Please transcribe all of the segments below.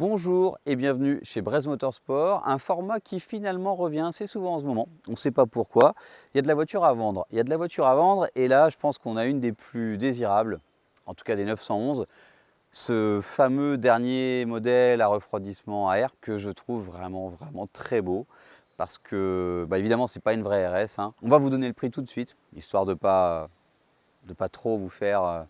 Bonjour et bienvenue chez Brez Motorsport, un format qui finalement revient assez souvent en ce moment. On ne sait pas pourquoi. Il y a de la voiture à vendre. Il y a de la voiture à vendre et là, je pense qu'on a une des plus désirables, en tout cas des 911, ce fameux dernier modèle à refroidissement à air que je trouve vraiment très beau. Parce que, évidemment, ce n'est pas une vraie RS. On va vous donner le prix tout de suite, histoire de pas trop vous faire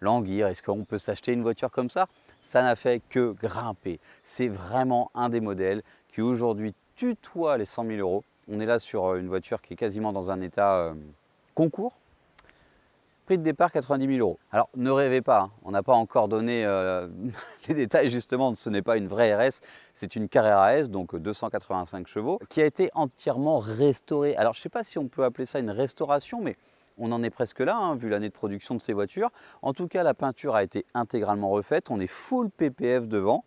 languir. Est-ce qu'on peut s'acheter une voiture comme ça? Ça n'a fait que grimper. C'est vraiment un des modèles qui aujourd'hui tutoie les 100 000 euros. On est là sur une voiture qui est quasiment dans un état concours. Prix de départ 90 000 euros. Alors ne rêvez pas, on n'a pas encore donné les détails justement, ce n'est pas une vraie RS, c'est une Carrera S, donc 285 chevaux, qui a été entièrement restaurée. Alors je ne sais pas si on peut appeler ça une restauration, mais on en est presque là, vu l'année de production de ces voitures. En tout cas, la peinture a été intégralement refaite, on est full PPF devant,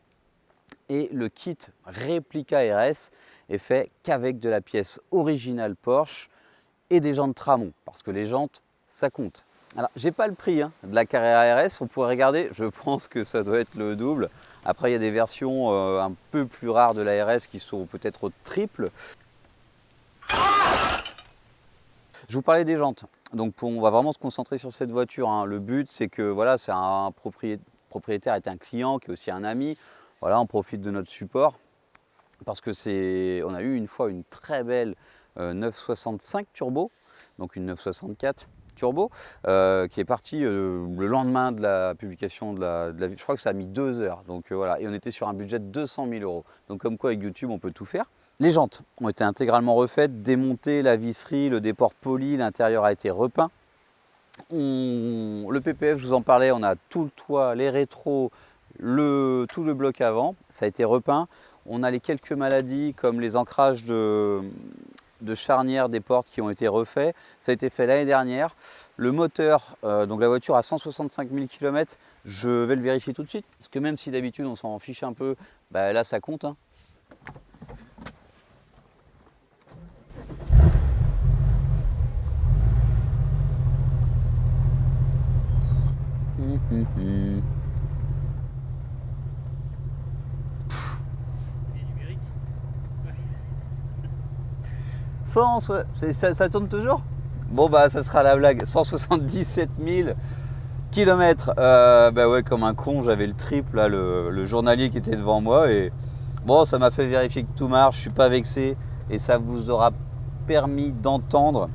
et le kit réplica RS est fait qu'avec de la pièce originale Porsche et des jantes Tramon, parce que les jantes, ça compte. Alors, j'ai pas le prix de la Carrera RS, on pourrait regarder, je pense que ça doit être le double. Après, il y a des versions un peu plus rares de la RS qui sont peut-être au triple. Je vous parlais des jantes, donc on va vraiment se concentrer sur cette voiture. Le but, c'est que voilà, c'est un propriétaire est un client qui est aussi un ami. Voilà, on profite de notre support parce que on a eu une fois une très belle 965 turbo, donc une 964 turbo, qui est partie le lendemain de la publication de la je crois que ça a mis 2 heures, donc voilà, et on était sur un budget de 200 000 euros. Donc comme quoi avec YouTube on peut tout faire. Les jantes ont été intégralement refaites, démontées, la visserie, le déport poli, l'intérieur a été repeint. Le PPF, je vous en parlais, on a tout le toit, les rétros, tout le bloc avant, ça a été repeint. On a les quelques maladies comme les ancrages de charnières des portes qui ont été refaits. Ça a été fait l'année dernière. Le moteur, donc la voiture a 165 000 km, je vais le vérifier tout de suite. Parce que même si d'habitude on s'en fiche un peu, là ça compte. Ça tourne toujours? Bon ça sera la blague. 177 000 km. Ouais, comme un con, j'avais le triple là, le journalier qui était devant moi, et bon, ça m'a fait vérifier que tout marche, je suis pas vexé, et ça vous aura permis d'entendre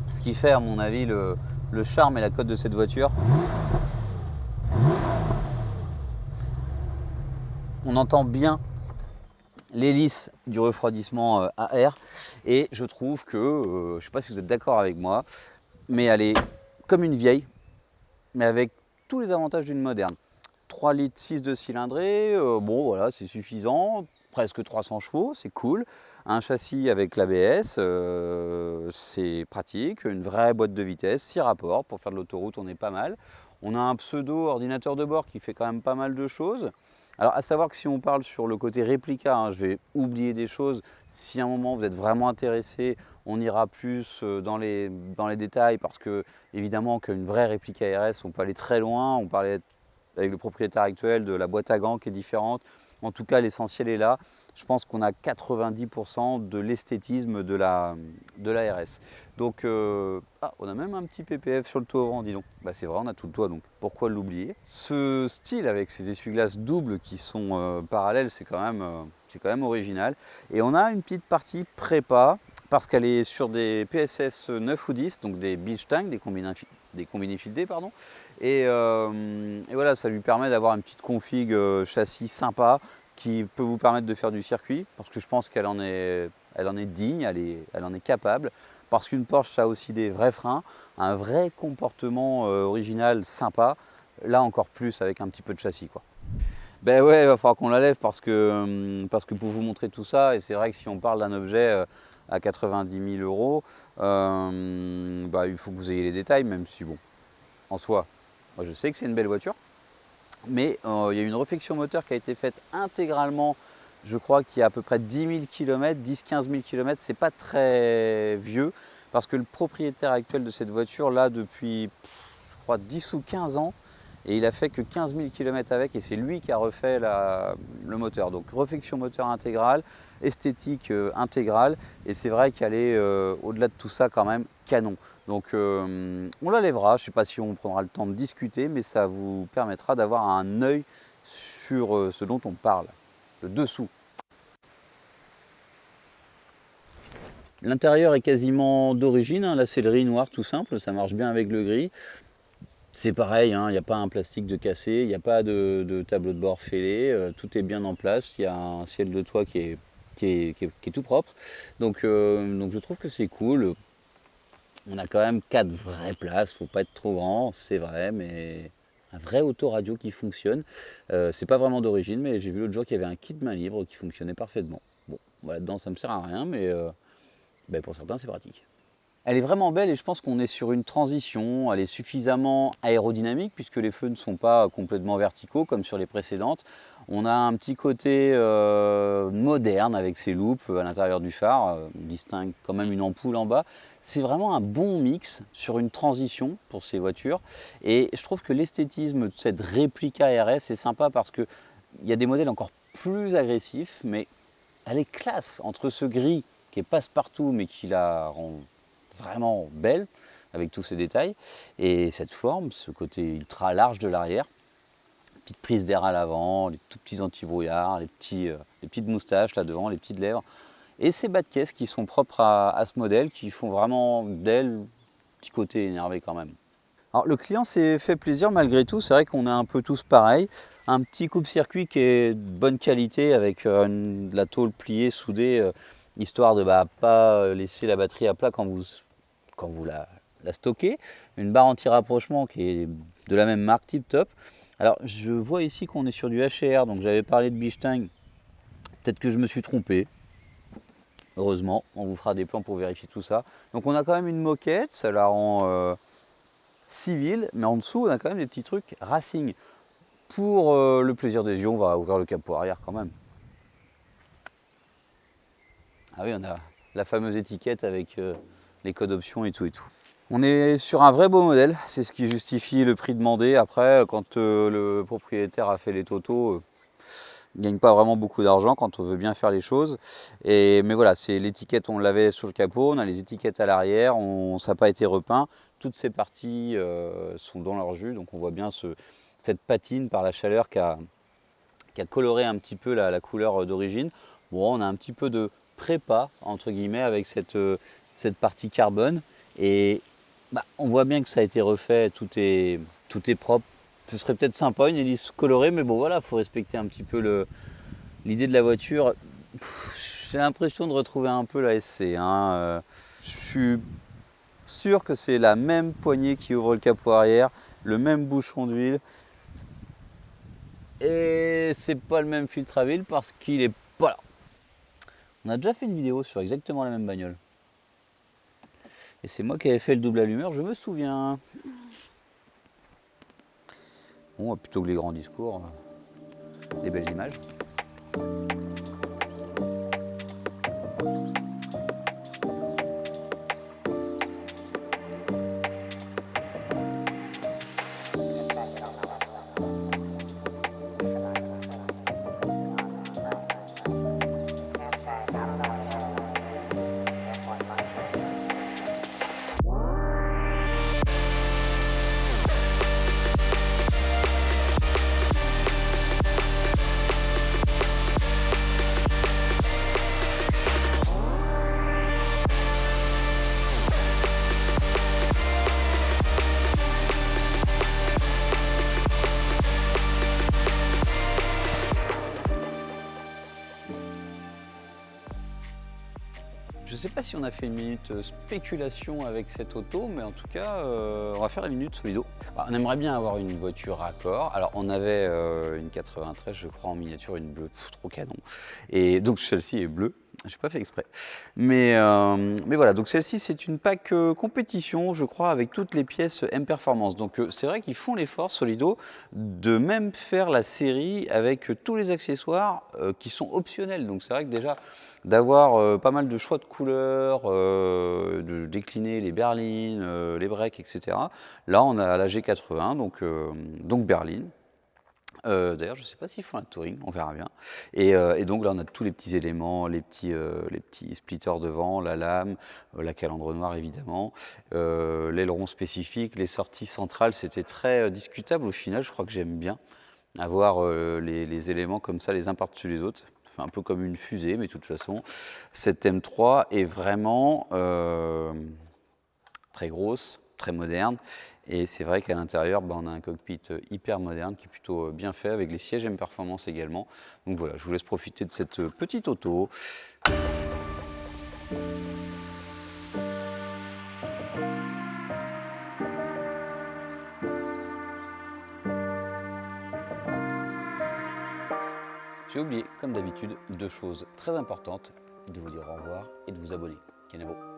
ce qui fait à mon avis le charme et la cote de cette voiture. On entend bien l'hélice du refroidissement à air, et je trouve que, je ne sais pas si vous êtes d'accord avec moi, mais elle est comme une vieille, mais avec tous les avantages d'une moderne. 3 litres 6 de cylindrée, bon voilà, c'est suffisant, presque 300 chevaux, c'est cool. Un châssis avec l'ABS, c'est pratique, une vraie boîte de vitesse, 6 rapports, pour faire de l'autoroute on est pas mal. On a un pseudo ordinateur de bord qui fait quand même pas mal de choses. Alors à savoir que si on parle sur le côté réplica, je vais oublier des choses. Si à un moment vous êtes vraiment intéressé, on ira plus dans les détails, parce que évidemment qu'une vraie réplica RS, on peut aller très loin. On parlait avec le propriétaire actuel de la boîte à gants qui est différente. En tout cas, l'essentiel est là. Je pense qu'on a 90% de l'esthétisme de la RS. Donc, on a même un petit PPF sur le toit avant, dis donc. C'est vrai, on a tout le toit, donc pourquoi l'oublier? Ce style avec ces essuie-glaces doubles qui sont parallèles, c'est quand même original. Et on a une petite partie prépa, parce qu'elle est sur des PSS 9 ou 10, donc des Bilstein, des combinés fieldés, pardon. Et voilà, ça lui permet d'avoir une petite config châssis sympa qui peut vous permettre de faire du circuit, parce que je pense qu'elle en est digne, elle en est capable, parce qu'une Porsche, ça a aussi des vrais freins, un vrai comportement original sympa, là encore plus avec un petit peu de châssis, quoi. Ouais, il va falloir qu'on la lève, parce que pour vous montrer tout ça, et c'est vrai que si on parle d'un objet à 90 000 euros, il faut que vous ayez les détails, même si bon, en soi, moi je sais que c'est une belle voiture, mais il y a une réflexion moteur qui a été faite intégralement, je crois qu'il y a à peu près 10 000 km, 10-15 000 km, c'est pas très vieux, parce que le propriétaire actuel de cette voiture, là, depuis, je crois, 10 ou 15 ans, et il a fait que 15 000 km avec, et c'est lui qui a refait le moteur. Donc réfection moteur intégrale, esthétique intégrale, et c'est vrai qu'elle est au-delà de tout ça quand même canon. Donc on la lèvera, je ne sais pas si on prendra le temps de discuter, mais ça vous permettra d'avoir un œil sur ce dont on parle, le dessous. L'intérieur est quasiment d'origine, hein. La sellerie noire tout simple, ça marche bien avec le gris. C'est pareil, il n'y a pas un plastique de cassé, il n'y a pas de tableau de bord fêlé, tout est bien en place, il y a un ciel de toit qui est tout propre. Donc je trouve que c'est cool. On a quand même 4 vraies places, faut pas être trop grand, c'est vrai, mais un vrai autoradio qui fonctionne. C'est pas vraiment d'origine, mais j'ai vu l'autre jour qu'il y avait un kit main libre qui fonctionnait parfaitement. Bon, là-dedans ça me sert à rien, mais pour certains c'est pratique. Elle est vraiment belle, et je pense qu'on est sur une transition. Elle est suffisamment aérodynamique puisque les feux ne sont pas complètement verticaux comme sur les précédentes. On a un petit côté moderne avec ces loupes à l'intérieur du phare. On distingue quand même une ampoule en bas. C'est vraiment un bon mix sur une transition pour ces voitures. Et je trouve que l'esthétisme de cette réplique RS est sympa parce qu'il y a des modèles encore plus agressifs, mais elle est classe entre ce gris qui est passe-partout mais qui la rend vraiment belle avec tous ces détails, et cette forme, ce côté ultra large de l'arrière, petite prise d'air à l'avant, les tout petits anti-brouillards, les petites moustaches là devant, les petites lèvres, et ces bas de caisse qui sont propres à ce modèle, qui font vraiment d'elle petit côté énervé quand même. Alors le client s'est fait plaisir malgré tout, c'est vrai qu'on est un peu tous pareils. Un petit coupe-circuit qui est de bonne qualité avec de la tôle pliée, soudée, histoire de pas laisser la batterie à plat quand vous la stockez. Une barre anti-rapprochement qui est de la même marque, Tip Top. Alors je vois ici qu'on est sur du HR, donc j'avais parlé de Bichtang. Peut-être que je me suis trompé. Heureusement, on vous fera des plans pour vérifier tout ça. Donc on a quand même une moquette, ça la rend civile, mais en dessous on a quand même des petits trucs racing. Pour le plaisir des yeux, on va ouvrir le capot arrière quand même. Ah oui, on a la fameuse étiquette avec les codes options et tout et tout. On est sur un vrai beau modèle, c'est ce qui justifie le prix demandé. Après, quand le propriétaire a fait les totaux, il ne gagne pas vraiment beaucoup d'argent quand on veut bien faire les choses. Mais voilà, c'est l'étiquette, on l'avait sur le capot, on a les étiquettes à l'arrière, ça n'a pas été repeint. Toutes ces parties sont dans leur jus, donc on voit bien cette patine par la chaleur qui a coloré un petit peu la couleur d'origine. Bon, on a un petit peu de prépa, entre guillemets, avec cette partie carbone. Et on voit bien que ça a été refait, tout est propre. Ce serait peut-être sympa une hélice colorée, mais bon voilà, il faut respecter un petit peu l'idée de la voiture. J'ai l'impression de retrouver un peu la SC. Je suis sûr que c'est la même poignée qui ouvre le capot arrière, le même bouchon d'huile. Et c'est pas le même filtre à huile parce qu'il est pas là. On a déjà fait une vidéo sur exactement la même bagnole. Et c'est moi qui avais fait le double allumeur, je me souviens. Bon, plutôt que les grands discours, les belles images. Je ne sais pas si on a fait une minute spéculation avec cette auto, mais en tout cas, on va faire la minute solido. On aimerait bien avoir une voiture raccord. Alors, on avait une 93, je crois, en miniature, une bleue, trop canon. Et donc, celle-ci est bleue. Je n'ai pas fait exprès. Mais voilà, donc celle-ci, c'est une pack compétition, je crois, avec toutes les pièces M Performance. Donc c'est vrai qu'ils font l'effort, Solido, de même faire la série avec tous les accessoires qui sont optionnels. Donc c'est vrai que déjà, d'avoir pas mal de choix de couleurs, de décliner les berlines, les breaks, etc. Là, on a la G80, donc berline. D'ailleurs, je ne sais pas s'ils font un touring, on verra bien. Et donc là, on a tous les petits éléments, les petits splitters devant, la lame, la calandre noire évidemment, l'aileron spécifique, les sorties centrales, c'était très discutable au final. Je crois que j'aime bien avoir les éléments comme ça, les uns par-dessus les autres. Enfin, un peu comme une fusée, mais de toute façon, cette M3 est vraiment très grosse, très moderne. Et c'est vrai qu'à l'intérieur, on a un cockpit hyper moderne qui est plutôt bien fait avec les sièges M Performance également. Donc voilà, je vous laisse profiter de cette petite auto. J'ai oublié, comme d'habitude, deux choses très importantes, de vous dire au revoir et de vous abonner. Kenavo.